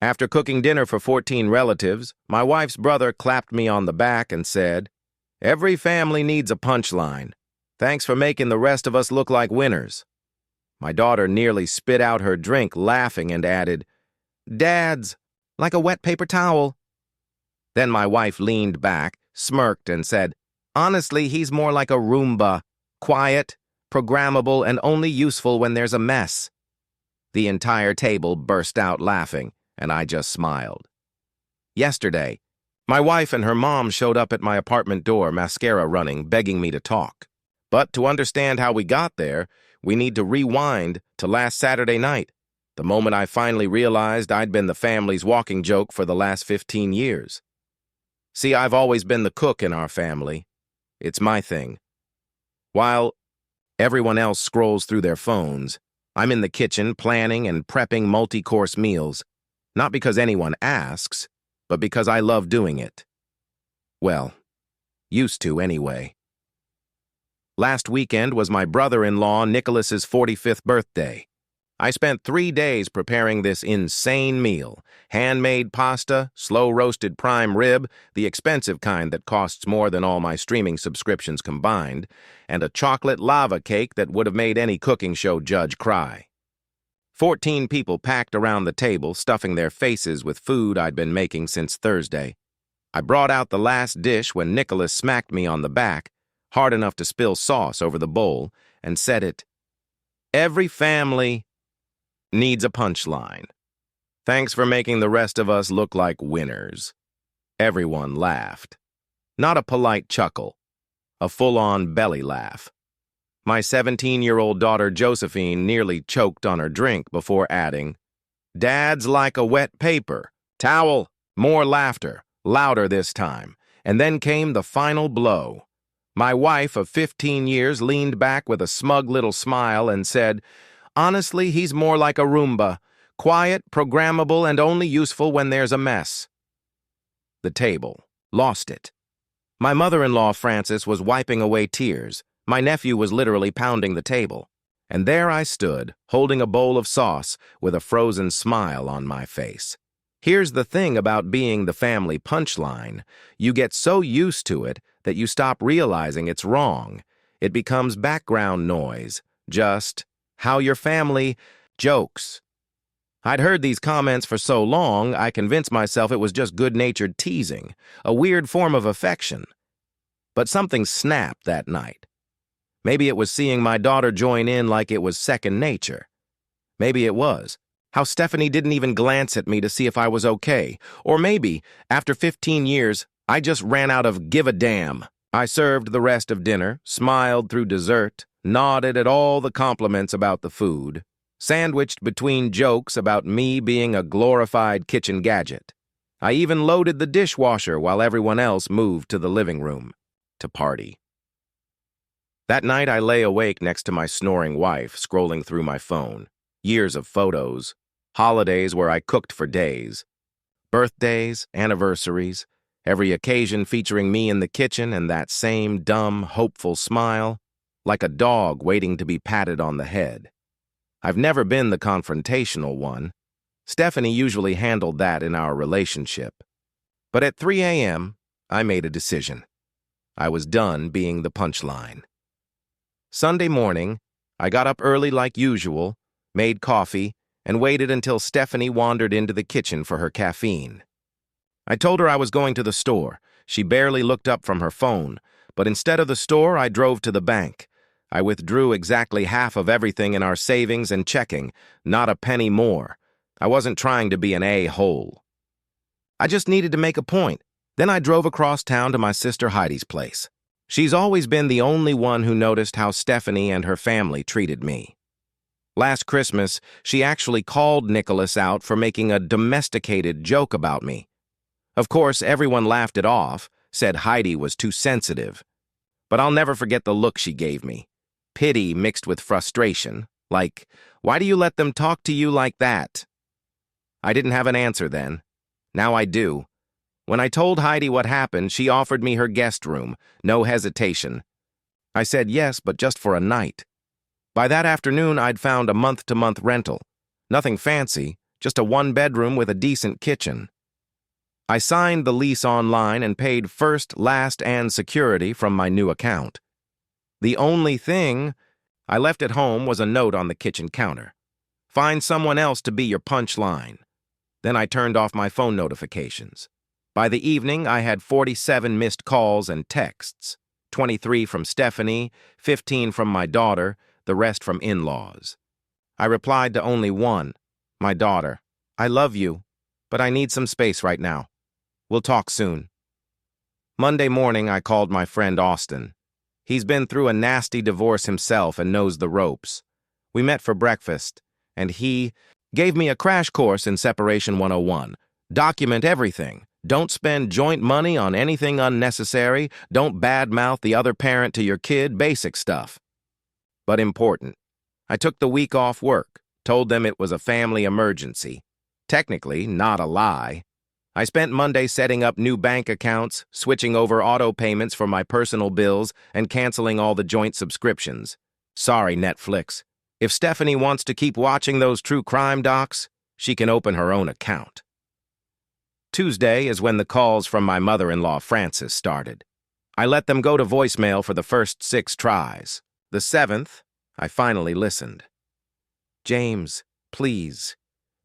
After cooking dinner for 14 relatives, my wife's brother clapped me on the back and said, "Every family needs a punchline. Thanks for making the rest of us look like winners." My daughter nearly spit out her drink, laughing, and added, "Dad's like a wet paper towel." Then my wife leaned back, smirked, and said, "Honestly, he's more like a Roomba, quiet, programmable, and only useful when there's a mess." The entire table burst out laughing, and I just smiled. Yesterday, my wife and her mom showed up at my apartment door, mascara running, begging me to talk. But to understand how we got there, we need to rewind to last Saturday night, the moment I finally realized I'd been the family's walking joke for the last 15 years. See, I've always been the cook in our family. It's my thing. While everyone else scrolls through their phones, I'm in the kitchen planning and prepping multi-course meals, not because anyone asks, but because I love doing it. Well, used to anyway. Last weekend was my brother-in-law Nicholas's 45th birthday. I spent 3 days preparing this insane meal: handmade pasta, slow-roasted prime rib, the expensive kind that costs more than all my streaming subscriptions combined, and a chocolate lava cake that would have made any cooking show judge cry. 14 people packed around the table, stuffing their faces with food I'd been making since Thursday. I brought out the last dish when Nicholas smacked me on the back, hard enough to spill sauce over the bowl, and said it. "Every family needs a punchline. Thanks for making the rest of us look like winners." Everyone laughed. Not a polite chuckle, a full-on belly laugh. My 17-year-old daughter Josephine nearly choked on her drink before adding, "Dad's like a wet paper towel." More laughter, louder this time, and then came the final blow. My wife of 15 years leaned back with a smug little smile and said, "Honestly, he's more like a Roomba, quiet, programmable, and only useful when there's a mess." The table lost it. My mother-in-law, Frances, was wiping away tears. My nephew was literally pounding the table. And there I stood, holding a bowl of sauce with a frozen smile on my face. Here's the thing about being the family punchline. You get so used to it that you stop realizing it's wrong. It becomes background noise, just how your family jokes. I'd heard these comments for so long, I convinced myself it was just good-natured teasing, a weird form of affection. But something snapped that night. Maybe it was seeing my daughter join in like it was second nature. Maybe it was how Stephanie didn't even glance at me to see if I was okay. Or maybe, after 15 years, I just ran out of give a damn. I served the rest of dinner, smiled through dessert, nodded at all the compliments about the food, sandwiched between jokes about me being a glorified kitchen gadget. I even loaded the dishwasher while everyone else moved to the living room to party. That night I lay awake next to my snoring wife, scrolling through my phone. Years of photos, holidays where I cooked for days, birthdays, anniversaries, every occasion featuring me in the kitchen and that same dumb, hopeful smile, like a dog waiting to be patted on the head. I've never been the confrontational one. Stephanie usually handled that in our relationship. But at 3 a.m., I made a decision. I was done being the punchline. Sunday morning, I got up early like usual, made coffee, and waited until Stephanie wandered into the kitchen for her caffeine. I told her I was going to the store. She barely looked up from her phone, but instead of the store, I drove to the bank. I withdrew exactly half of everything in our savings and checking, not a penny more. I wasn't trying to be an a-hole. I just needed to make a point. Then I drove across town to my sister Heidi's place. She's always been the only one who noticed how Stephanie and her family treated me. Last Christmas, she actually called Nicholas out for making a domesticated joke about me. Of course, everyone laughed it off, said Heidi was too sensitive. But I'll never forget the look she gave me. Pity mixed with frustration, like, "Why do you let them talk to you like that?" I didn't have an answer then. Now I do. When I told Heidi what happened, she offered me her guest room, no hesitation. I said yes, but just for a night. By that afternoon, I'd found a month-to-month rental. Nothing fancy, just a one-bedroom with a decent kitchen. I signed the lease online and paid first, last, and security from my new account. The only thing I left at home was a note on the kitchen counter. Find someone else to be your punchline. Then I turned off my phone notifications. By the evening, I had 47 missed calls and texts, 23 from Stephanie, 15 from my daughter, the rest from in-laws. I replied to only one, my daughter. I love you, but I need some space right now. We'll talk soon. Monday morning, I called my friend Austin. He's been through a nasty divorce himself and knows the ropes. We met for breakfast, and he gave me a crash course in Separation 101. Document everything. Don't spend joint money on anything unnecessary. Don't badmouth the other parent to your kid. Basic stuff. But important. I took the week off work, told them it was a family emergency. Technically, not a lie. I spent Monday setting up new bank accounts, switching over auto payments for my personal bills, and canceling all the joint subscriptions. Sorry, Netflix. If Stephanie wants to keep watching those true crime docs, she can open her own account. Tuesday is when the calls from my mother-in-law, Frances, started. I let them go to voicemail for the first 6 tries. The 7th, I finally listened. James, please.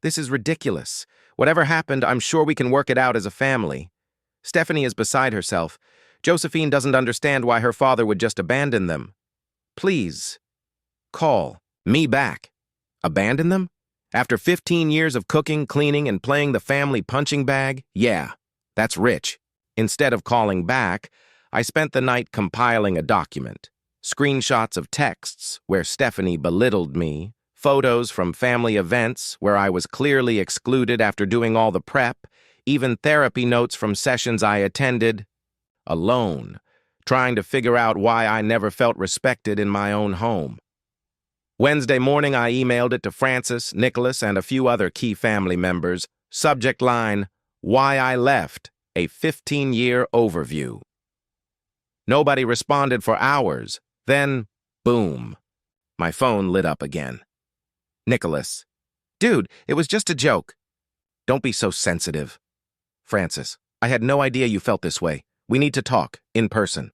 This is ridiculous. Whatever happened, I'm sure we can work it out as a family. Stephanie is beside herself. Josephine doesn't understand why her father would just abandon them. Please, call me back. Abandon them? After 15 years of cooking, cleaning, and playing the family punching bag? Yeah, that's rich. Instead of calling back, I spent the night compiling a document. Screenshots of texts where Stephanie belittled me, photos from family events where I was clearly excluded after doing all the prep, even therapy notes from sessions I attended. Alone, trying to figure out why I never felt respected in my own home. Wednesday morning, I emailed it to Frances, Nicholas, and a few other key family members. Subject line, Why I Left, a 15-year overview. Nobody responded for hours. Then, boom, my phone lit up again. Nicholas, dude, it was just a joke. Don't be so sensitive. Frances, I had no idea you felt this way. We need to talk, in person.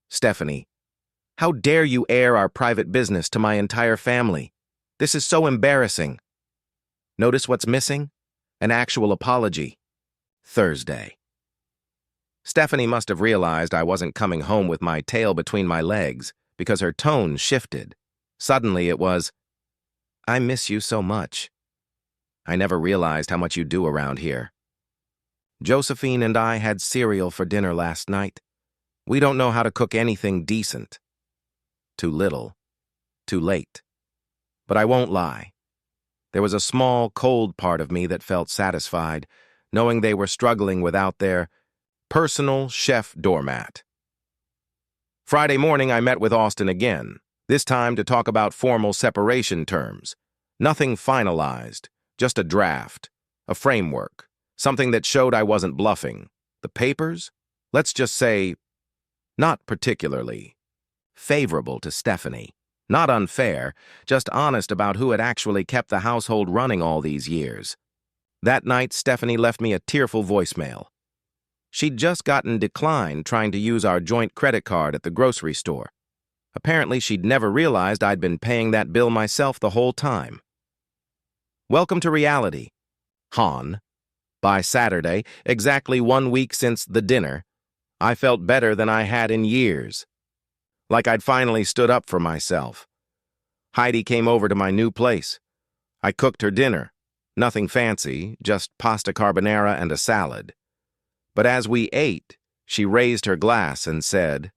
Stephanie, how dare you air our private business to my entire family? This is so embarrassing. Notice what's missing? An actual apology. Thursday. Stephanie must have realized I wasn't coming home with my tail between my legs because her tone shifted. Suddenly it was, I miss you so much. I never realized how much you do around here. Josephine and I had cereal for dinner last night. We don't know how to cook anything decent. Too little. Too late. But I won't lie. There was a small, cold part of me that felt satisfied, knowing they were struggling without their personal chef doormat. Friday morning, I met with Austin again, this time to talk about formal separation terms. Nothing finalized, just a draft, a framework, something that showed I wasn't bluffing. The papers? Let's just say, not particularly favorable to Stephanie. Not unfair, just honest about who had actually kept the household running all these years. That night, Stephanie left me a tearful voicemail. She'd just gotten declined trying to use our joint credit card at the grocery store. Apparently, she'd never realized I'd been paying that bill myself the whole time. Welcome to reality. Han. By Saturday, exactly 1 week since the dinner, I felt better than I had in years. Like I'd finally stood up for myself. Heidi came over to my new place. I cooked her dinner. Nothing fancy, just pasta carbonara and a salad. But as we ate, she raised her glass and said,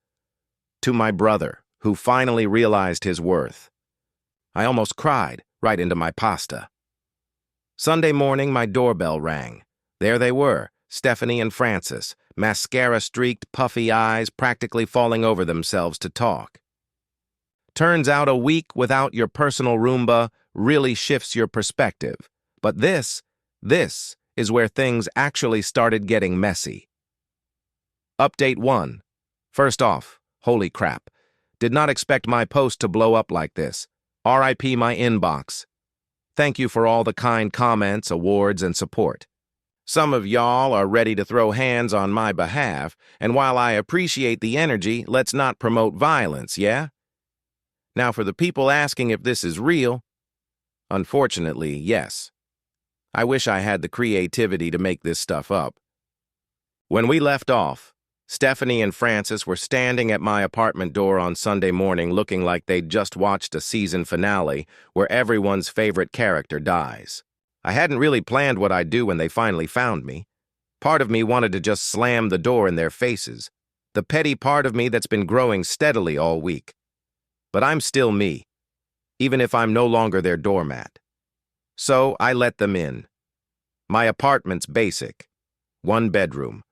"To my brother, who finally realized his worth." I almost cried right into my pasta. Sunday morning, my doorbell rang. There they were, Stephanie and Frances, mascara-streaked, puffy eyes practically falling over themselves to talk. Turns out a week without your personal Roomba really shifts your perspective. But this is where things actually started getting messy. Update 1. First off, holy crap. Did not expect my post to blow up like this. RIP my inbox. Thank you for all the kind comments, awards, and support. Some of y'all are ready to throw hands on my behalf, and while I appreciate the energy, let's not promote violence, yeah? Now, for the people asking if this is real, unfortunately, yes. I wish I had the creativity to make this stuff up. When we left off, Stephanie and Francis were standing at my apartment door on Sunday morning looking like they'd just watched a season finale where everyone's favorite character dies. I hadn't really planned what I'd do when they finally found me. Part of me wanted to just slam the door in their faces, the petty part of me that's been growing steadily all week. But I'm still me, even if I'm no longer their doormat. So I let them in. My apartment's basic. 1 bedroom.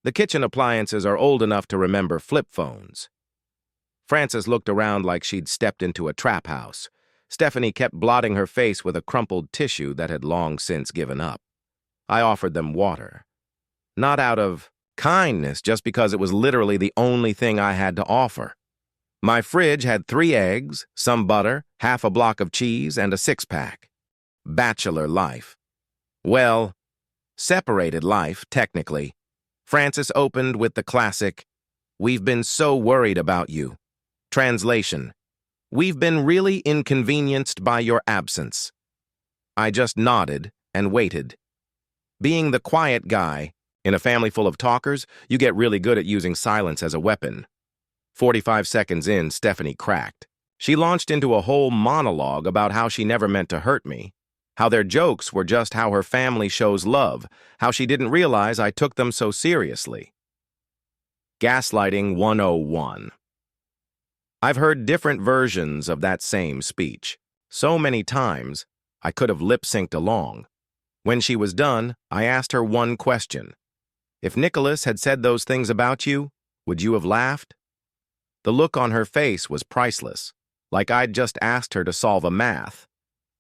The kitchen appliances are old enough to remember flip phones. Frances looked around like she'd stepped into a trap house. Stephanie kept blotting her face with a crumpled tissue that had long since given up. I offered them water. Not out of kindness, just because it was literally the only thing I had to offer. My fridge had 3 eggs, some butter, half a block of cheese, and a 6-pack. Bachelor life. Well, separated life, technically. Frances opened with the classic, "We've been so worried about you." Translation, "We've been really inconvenienced by your absence." I just nodded and waited. Being the quiet guy, in a family full of talkers, you get really good at using silence as a weapon. 45 seconds in, Stephanie cracked. She launched into a whole monologue about how she never meant to hurt me, how their jokes were just how her family shows love, how she didn't realize I took them so seriously. Gaslighting 101. I've heard different versions of that same speech. So many times, I could have lip-synced along. When she was done, I asked her one question. If Nicholas had said those things about you, would you have laughed? The look on her face was priceless, like I'd just asked her to solve a math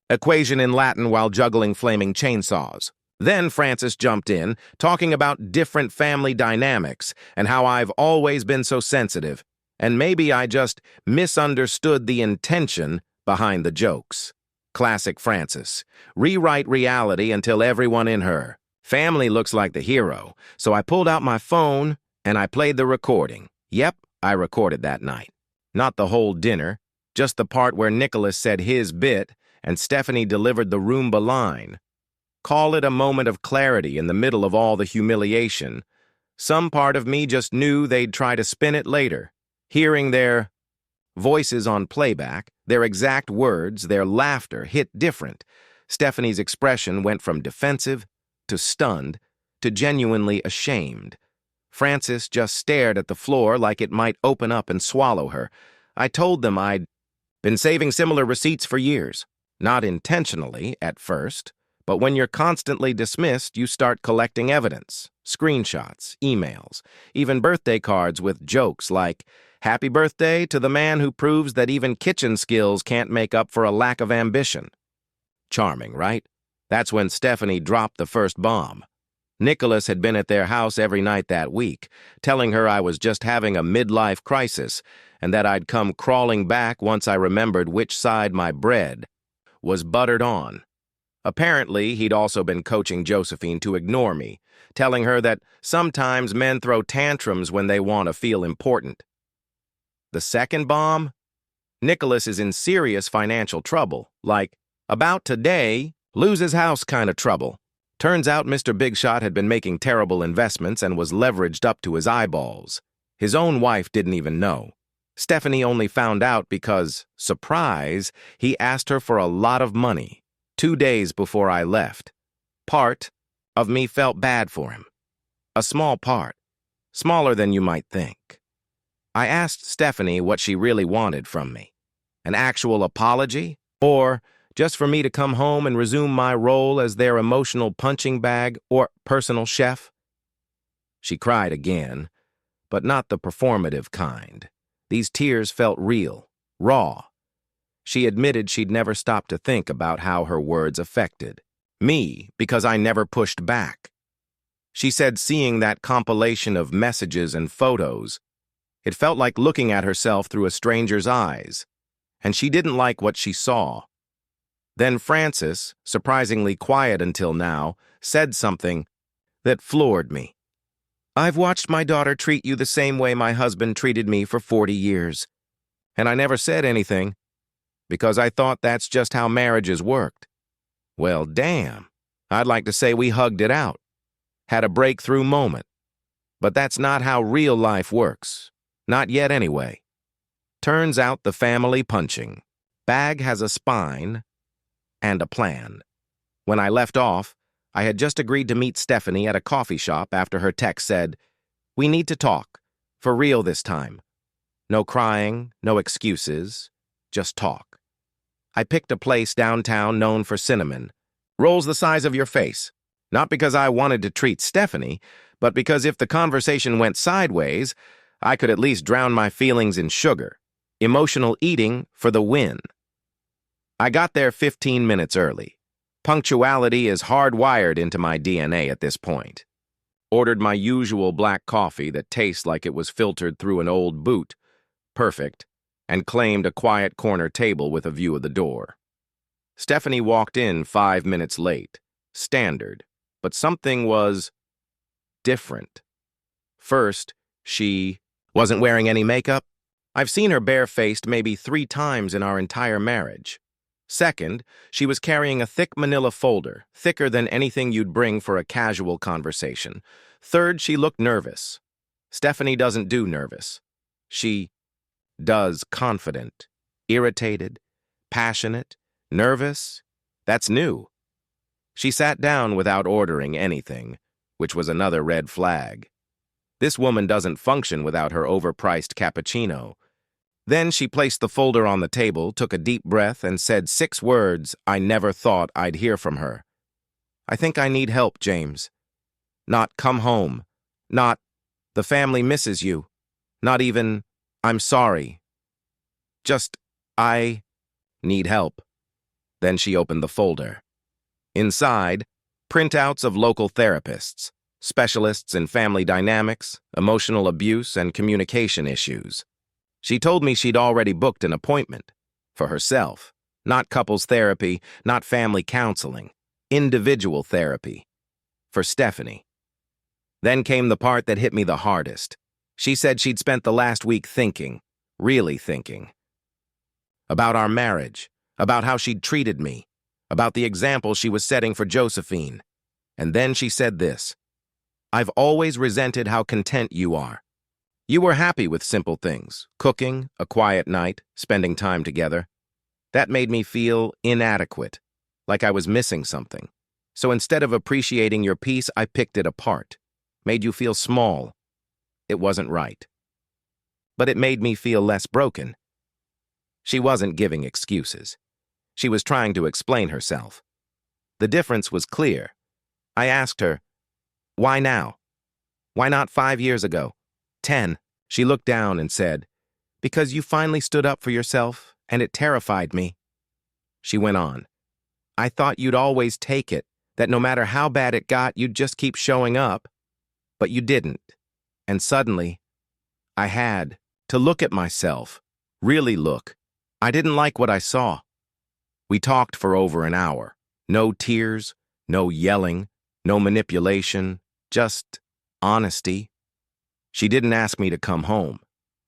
equation in Latin while juggling flaming chainsaws. Then Frances jumped in, talking about different family dynamics and how I've always been so sensitive, and maybe I just misunderstood the intention behind the jokes. Classic Frances. Rewrite reality until everyone in her family looks like the hero, so I pulled out my phone and I played the recording. Yep, I recorded that night. Not the whole dinner, just the part where Nicholas said his bit and Stephanie delivered the Roomba line. Call it a moment of clarity in the middle of all the humiliation. Some part of me just knew they'd try to spin it later. Hearing their voices on playback, their exact words, their laughter hit different. Stephanie's expression went from defensive to stunned to genuinely ashamed. Frances just stared at the floor like it might open up and swallow her. I told them I'd been saving similar receipts for years. Not intentionally, at first, but when you're constantly dismissed, you start collecting evidence, screenshots, emails, even birthday cards with jokes like, "Happy birthday to the man who proves that even kitchen skills can't make up for a lack of ambition." Charming, right? That's when Stephanie dropped the first bomb. Nicholas had been at their house every night that week, telling her I was just having a midlife crisis and that I'd come crawling back once I remembered which side my bread was buttered on. Apparently, he'd also been coaching Josephine to ignore me, telling her that sometimes men throw tantrums when they want to feel important. The second bomb? Nicholas is in serious financial trouble, like, about today, lose his house kind of trouble. Turns out Mr. Big Shot had been making terrible investments and was leveraged up to his eyeballs. His own wife didn't even know. Stephanie only found out because, surprise, he asked her for a lot of money 2 days before I left. Part of me felt bad for him. A small part, smaller than you might think. I asked Stephanie what she really wanted from me. An actual apology? Or just for me to come home and resume my role as their emotional punching bag or personal chef? She cried again, but not the performative kind. These tears felt real, raw. She admitted she'd never stopped to think about how her words affected me because I never pushed back. She said seeing that compilation of messages and photos, it felt like looking at herself through a stranger's eyes, and she didn't like what she saw. Then Frances, surprisingly quiet until now, said something that floored me. "I've watched my daughter treat you the same way my husband treated me for 40 years. And I never said anything, because I thought that's just how marriages worked." Well, damn. I'd like to say we hugged it out, had a breakthrough moment. But that's not how real life works. Not yet anyway. Turns out the family punching bag has a spine and a plan. When I left off, I had just agreed to meet Stephanie at a coffee shop after her text said, "We need to talk. For real this time. No crying, no excuses, just talk." I picked a place downtown known for cinnamon. Rolls the size of your face. Not because I wanted to treat Stephanie, but because if the conversation went sideways, I could at least drown my feelings in sugar. Emotional eating for the win. I got there 15 minutes early. Punctuality is hardwired into my DNA at this point. Ordered my usual black coffee that tastes like it was filtered through an old boot. Perfect. And claimed a quiet corner table with a view of the door. Stephanie walked in 5 minutes late. Standard. But something was different. First, she wasn't wearing any makeup. I've seen her barefaced maybe 3 times in our entire marriage. Second, she was carrying a thick manila folder, thicker than anything you'd bring for a casual conversation. Third, she looked nervous. Stephanie doesn't do nervous. She does confident, irritated, passionate, nervous. That's new. She sat down without ordering anything, which was another red flag. This woman doesn't function without her overpriced cappuccino. Then she placed the folder on the table, took a deep breath, and said 6 words I never thought I'd hear from her. "I think I need help, James." Not "come home." Not "the family misses you." Not even "I'm sorry." Just "I need help." Then she opened the folder. Inside, printouts of local therapists, specialists in family dynamics, emotional abuse, and communication issues. She told me she'd already booked an appointment for herself, not couples therapy, not family counseling, individual therapy for Stephanie. Then came the part that hit me the hardest. She said she'd spent the last week thinking, really thinking, about our marriage, about how she'd treated me, about the example she was setting for Josephine. And then she said this: "I've always resented how content you are. You were happy with simple things, cooking, a quiet night, spending time together. That made me feel inadequate, like I was missing something. So instead of appreciating your peace, I picked it apart, made you feel small. It wasn't right. But it made me feel less broken." She wasn't giving excuses. She was trying to explain herself. The difference was clear. I asked her, "Why now? Why not 5 years ago? 10. She looked down and said, "Because you finally stood up for yourself, and it terrified me." She went on, "I thought you'd always take it, that no matter how bad it got, you'd just keep showing up. But you didn't. And suddenly, I had to look at myself, really look. I didn't like what I saw." We talked for over an hour. No tears, no yelling, no manipulation, just honesty. She didn't ask me to come home.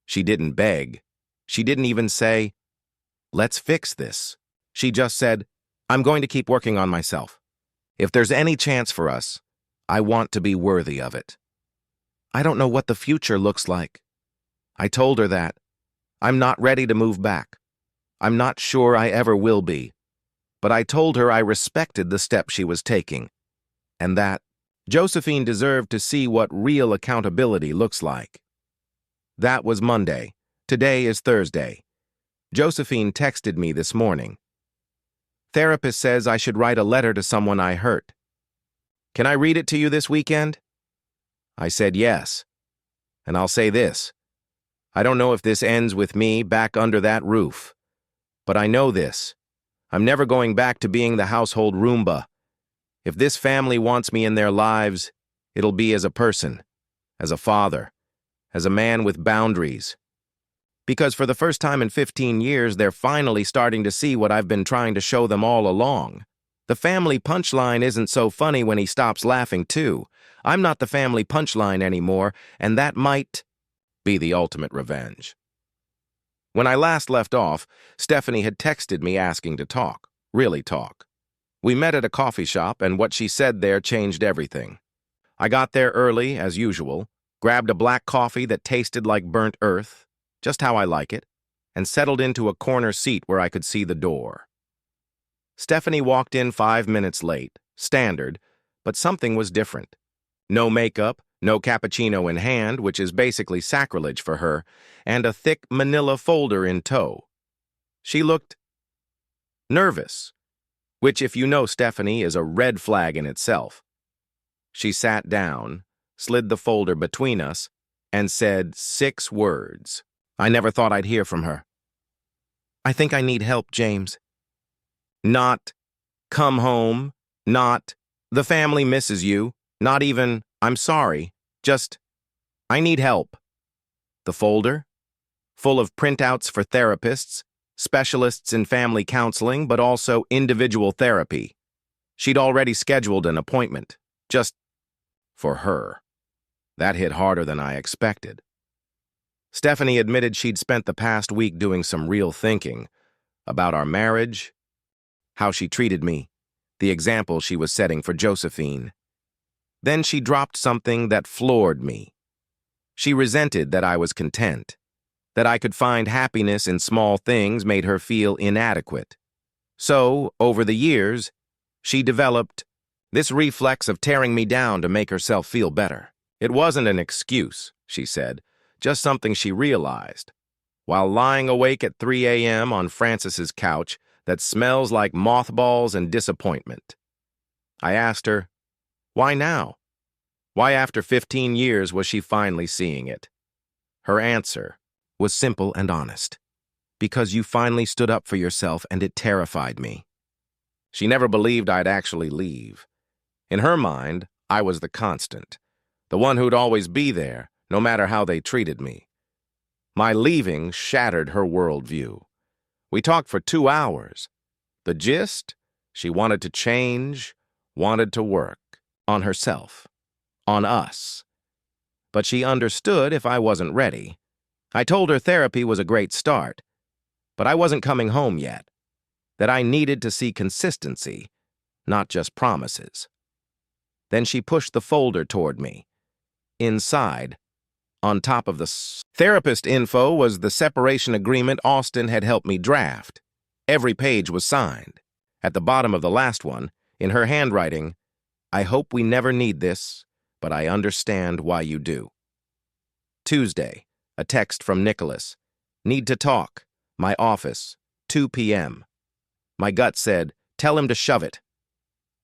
She didn't beg. She didn't even say, "Let's fix this." She just said, "I'm going to keep working on myself. If there's any chance for us, I want to be worthy of it. I don't know what the future looks like." I told her that. I'm not ready to move back. I'm not sure I ever will be. But I told her I respected the step she was taking, and that Josephine deserved to see what real accountability looks like. That was Monday. Today is Thursday. Josephine texted me this morning. "Therapist says I should write a letter to someone I hurt. Can I read it to you this weekend?" I said yes. And I'll say this. I don't know if this ends with me back under that roof. But I know this. I'm never going back to being the household Roomba. If this family wants me in their lives, it'll be as a person, as a father, as a man with boundaries. Because for the first time in 15 years, they're finally starting to see what I've been trying to show them all along. The family punchline isn't so funny when he stops laughing, too. I'm not the family punchline anymore, and that might be the ultimate revenge. When I last left off, Stephanie had texted me asking to talk, really talk. We met at a coffee shop, and what she said there changed everything. I got there early, as usual, grabbed a black coffee that tasted like burnt earth, just how I like it, and settled into a corner seat where I could see the door. Stephanie walked in 5 minutes late, standard, but something was different. No makeup, no cappuccino in hand, which is basically sacrilege for her, and a thick manila folder in tow. She looked nervous, which, if you know Stephanie, is a red flag in itself. She sat down, slid the folder between us, and said 6 words. I never thought I'd hear from her. I think I need help, James. Not, come home, not, the family misses you, not even, I'm sorry, just, I need help. The folder? Full of printouts for therapists, specialists in family counseling, but also individual therapy. She'd already scheduled an appointment, just for her. That hit harder than I expected. Stephanie admitted she'd spent the past week doing some real thinking about our marriage, how she treated me, the example she was setting for Josephine. Then she dropped something that floored me. She resented that I was content, that I could find happiness in small things made her feel inadequate. So, over the years, she developed this reflex of tearing me down to make herself feel better. It wasn't an excuse, she said, just something she realized. While lying awake at 3 a.m. on Frances's couch that smells like mothballs and disappointment. I asked her, why now? Why after 15 years was she finally seeing it? Her answer was simple and honest. Because you finally stood up for yourself and it terrified me. She never believed I'd actually leave. In her mind, I was the constant, the one who'd always be there, no matter how they treated me. My leaving shattered her worldview. We talked for 2 hours. The gist? She wanted to change, wanted to work on herself, on us. But she understood if I wasn't ready. I told her therapy was a great start, but I wasn't coming home yet, that I needed to see consistency, not just promises. Then she pushed the folder toward me. Inside, on top of the therapist info, was the separation agreement Austin had helped me draft. Every page was signed. At the bottom of the last one, in her handwriting, I hope we never need this, but I understand why you do. Tuesday, a text from Nicholas. Need to talk. My office, 2 p.m. My gut said, tell him to shove it.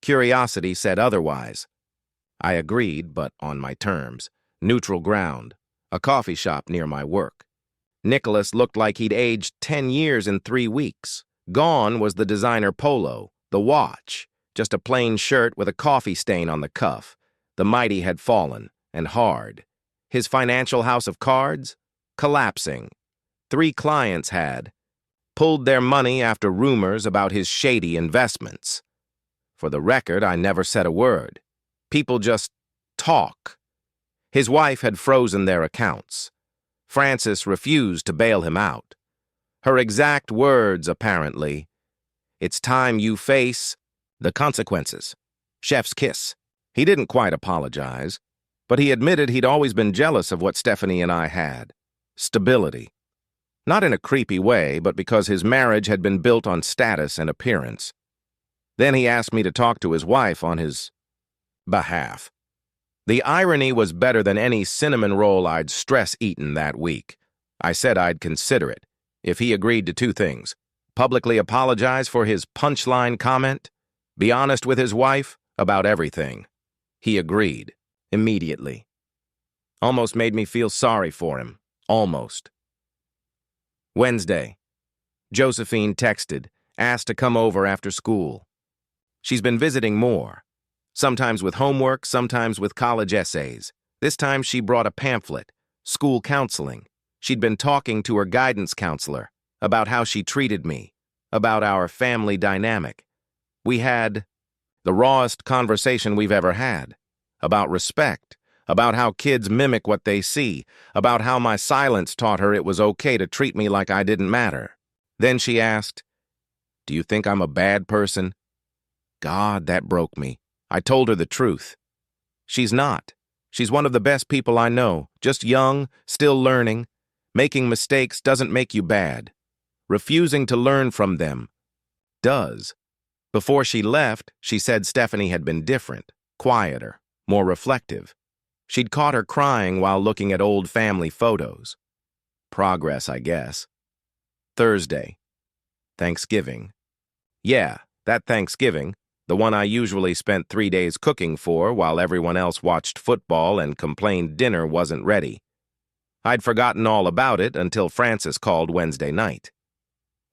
Curiosity said otherwise. I agreed, but on my terms. Neutral ground. A coffee shop near my work. Nicholas looked like he'd aged 10 years in 3 weeks. Gone was the designer polo, the watch, just a plain shirt with a coffee stain on the cuff. The mighty had fallen, and hard. His financial house of cards? Collapsing. 3 clients had pulled their money after rumors about his shady investments. For the record, I never said a word. People just talk. His wife had frozen their accounts. Frances refused to bail him out. Her exact words, apparently, it's time you face the consequences. Chef's kiss. He didn't quite apologize, but he admitted he'd always been jealous of what Stephanie and I had. Stability. Not in a creepy way, but because his marriage had been built on status and appearance. Then he asked me to talk to his wife on his behalf. The irony was better than any cinnamon roll I'd stress-eaten that week. I said I'd consider it, if he agreed to 2 things. Publicly apologize for his punchline comment, be honest with his wife about everything. He agreed, immediately. Almost made me feel sorry for him. Almost. Wednesday. Josephine texted, asked to come over after school. She's been visiting more. Sometimes with homework, sometimes with college essays. This time she brought a pamphlet, school counseling. She'd been talking to her guidance counselor about how she treated me, about our family dynamic. We had the rawest conversation we've ever had, about respect, about how kids mimic what they see, about how my silence taught her it was okay to treat me like I didn't matter. Then she asked, "Do you think I'm a bad person?" God, that broke me. I told her the truth. She's not. She's one of the best people I know, just young, still learning. Making mistakes doesn't make you bad. Refusing to learn from them does. Before she left, she said Stephanie had been different, quieter, more reflective. She'd caught her crying while looking at old family photos. Progress, I guess. Thursday. Thanksgiving. Yeah, that Thanksgiving, the one I usually spent 3 days cooking for while everyone else watched football and complained dinner wasn't ready. I'd forgotten all about it until Frances called Wednesday night.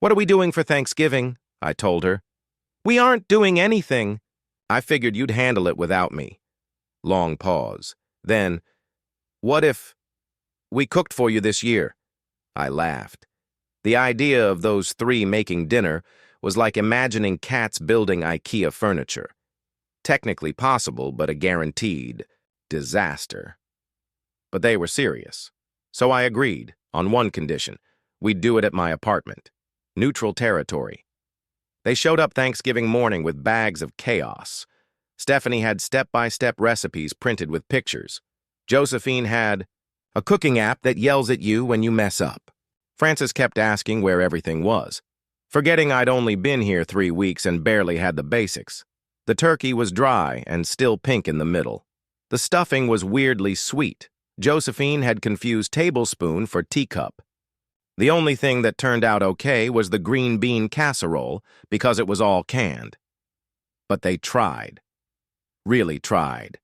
"What are we doing for Thanksgiving?" I told her. "We aren't doing anything." "I figured you'd handle it without me." Long pause. Then, "What if we cooked for you this year?" I laughed. The idea of those three making dinner was like imagining cats building IKEA furniture. Technically possible, but a guaranteed disaster. But they were serious. So I agreed, on one condition. We'd do it at my apartment. Neutral territory. They showed up Thanksgiving morning with bags of chaos. Stephanie had step-by-step recipes printed with pictures. Josephine had a cooking app that yells at you when you mess up. Frances kept asking where everything was, forgetting I'd only been here 3 weeks and barely had the basics. The turkey was dry and still pink in the middle. The stuffing was weirdly sweet. Josephine had confused tablespoon for teacup. The only thing that turned out okay was the green bean casserole because it was all canned. But they tried. Really tried.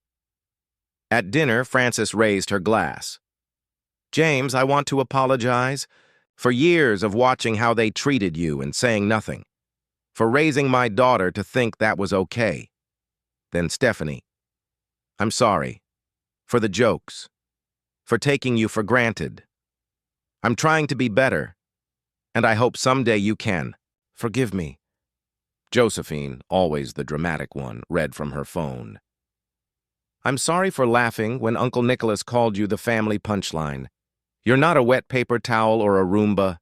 At dinner, Frances raised her glass. "James, I want to apologize for years of watching how they treated you and saying nothing. For raising my daughter to think that was okay." Then Stephanie, "I'm sorry. For the jokes. For taking you for granted. I'm trying to be better, and I hope someday you can. Forgive me." Josephine, always the dramatic one, read from her phone. "I'm sorry for laughing when Uncle Nicholas called you the family punchline. You're not a wet paper towel or a Roomba.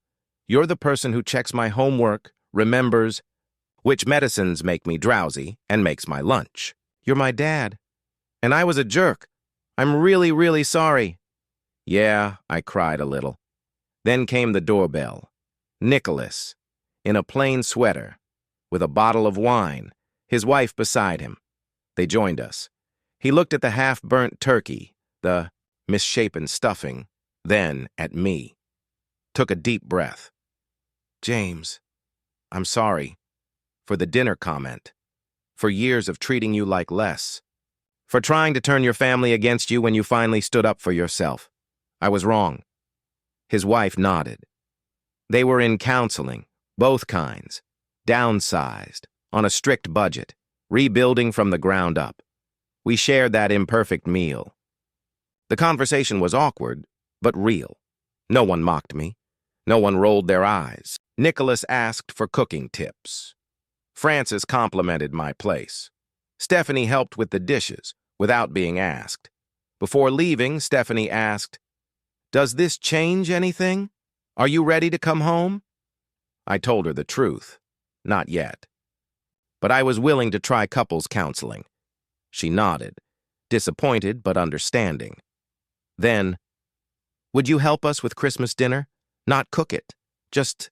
You're the person who checks my homework, remembers which medicines make me drowsy, and makes my lunch. You're my dad. And I was a jerk. I'm really, really sorry." "Yeah," I cried a little. Then came the doorbell. Nicholas, in a plain sweater, with a bottle of wine, his wife beside him. They joined us. He looked at the half-burnt turkey, the misshapen stuffing, then at me. Took a deep breath. "James, I'm sorry. For the dinner comment. For years of treating you like less. For trying to turn your family against you when you finally stood up for yourself. I was wrong." His wife nodded. They were in counseling, both kinds, downsized, on a strict budget, rebuilding from the ground up. We shared that imperfect meal. The conversation was awkward, but real. No one mocked me. No one rolled their eyes. Nicholas asked for cooking tips. Frances complimented my place. Stephanie helped with the dishes, without being asked. Before leaving, Stephanie asked, "Does this change anything? Are you ready to come home?" I told her the truth. Not yet. But I was willing to try couples counseling. She nodded, disappointed but understanding. Then, "Would you help us with Christmas dinner? Not cook it. Just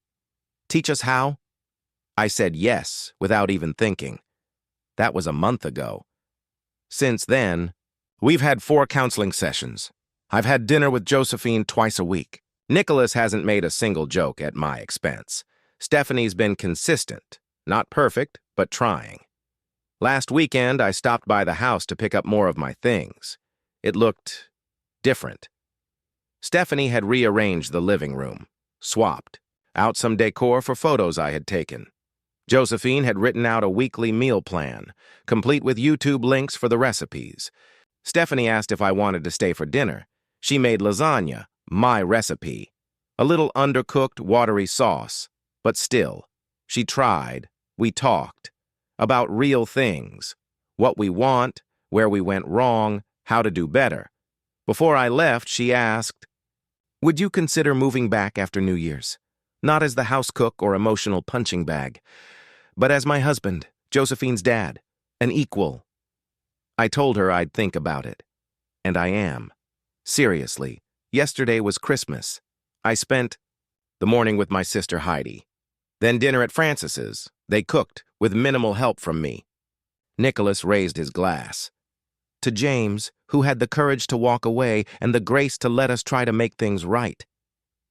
teach us how?" I said yes, without even thinking. That was a month ago. Since then, we've had 4 counseling sessions. I've had dinner with Josephine twice a week. Nicholas hasn't made a single joke at my expense. Stephanie's been consistent, not perfect, but trying. Last weekend, I stopped by the house to pick up more of my things. It looked different. Stephanie had rearranged the living room, swapped out some decor for photos I had taken. Josephine had written out a weekly meal plan, complete with YouTube links for the recipes. Stephanie asked if I wanted to stay for dinner. She made lasagna, my recipe. A little undercooked, watery sauce. But still, she tried. We talked. About real things. What we want, where we went wrong, how to do better. Before I left, she asked, "Would you consider moving back after New Year's? Not as the house cook or emotional punching bag, but as my husband, Josephine's dad, an equal." I told her I'd think about it. And I am. Seriously, yesterday was Christmas. I spent the morning with my sister Heidi. Then dinner at Francis's. They cooked, with minimal help from me. Nicholas raised his glass. To James, who had the courage to walk away and the grace to let us try to make things right.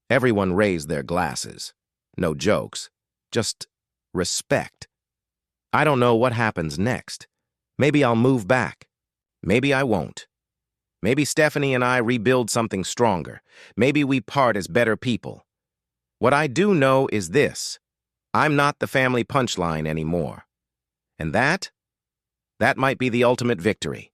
Everyone raised their glasses. No jokes. Just respect. I don't know what happens next. Maybe I'll move back. Maybe I won't. Maybe Stephanie and I rebuild something stronger. Maybe we part as better people. What I do know is this. I'm not the family punchline anymore. And that might be the ultimate victory.